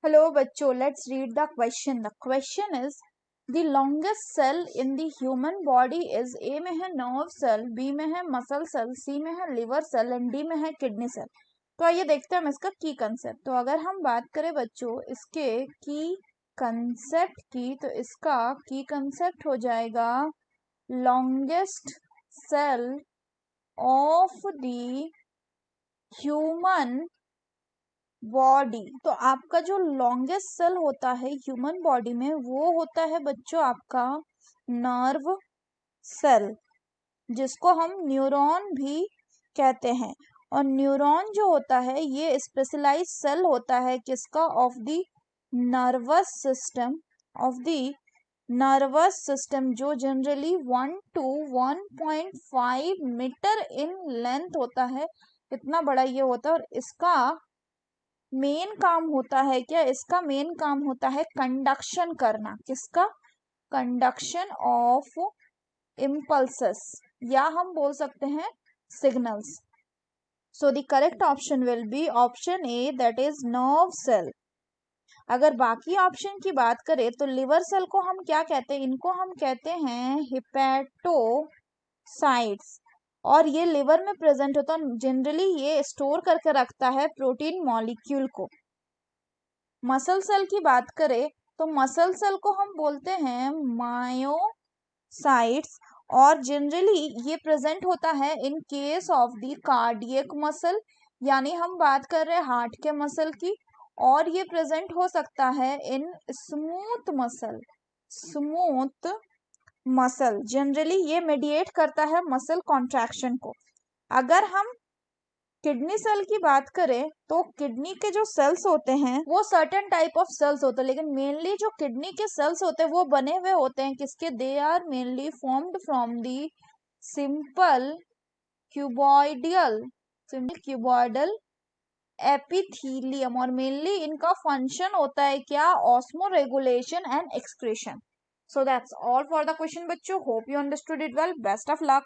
Hello बच्चों, let's read the question. The question is the longest cell in the human body is A में है nerve cell, B में है muscle cell, C में है liver cell and D में है kidney cell. तो आइए देखते हैं हम इसका की कंसेप्ट. तो अगर हम बात करें बच्चों इसके की कंसेप्ट की, तो इसका की कंसेप्ट हो जाएगा longest cell of the human body. तो आपका जो लॉन्गेस्ट सेल होता है ह्यूमन बॉडी में वो होता है बच्चों आपका नर्व सेल, जिसको हम न्यूरॉन भी कहते हैं. और न्यूरॉन जो होता है ये स्पेशलाइज सेल होता है किसका, of the nervous system, of the nervous system, जो generally 1 to 1.5 metre in length होता है. इतना बड़ा ये होता है. और इसका मेन काम होता है क्या, इसका मेन काम होता है कंडक्शन करना. किसका, कंडक्शन ऑफ इम्पल्सेस, या हम बोल सकते हैं signals. So the correct option will be option A, that is nerve cell. अगर बाकी ऑप्शन की बात करें तो लिवर सेल को हम क्या कहते हैं, इनको हम कहते हैं हिपैटोसाइट्स. और ये लिवर में प्रेजेंट होता है. जनरली ये स्टोर करके रखता है प्रोटीन मॉलिक्यूल को. मसल सेल की बात करें तो मसल सेल को हम बोलते हैं मायोसाइट्स. और जनरली ये प्रेजेंट होता है in case of the cardiac muscle, यानी हम बात कर रहे हैं हार्ट के मसल की. और ये प्रेजेंट हो सकता है in smooth muscle, smooth muscle. Generally ये मेडिएट करता है मसल कॉन्ट्रैक्शन को. अगर हम किडनी सेल की बात करें तो किडनी के जो सेल्स होते हैं वो सर्टेन टाइप ऑफ सेल्स होते हैं, लेकिन मेनली जो किडनी के सेल्स होते हैं वो बने हुए होते हैं किसके, they are mainly formed from the simple cuboidal epithelium. और मेनली इनका फंक्शन होता है क्या, osmoregulation and excretion. So that's all for the question बच्चों. Hope you understood it well. Best of luck.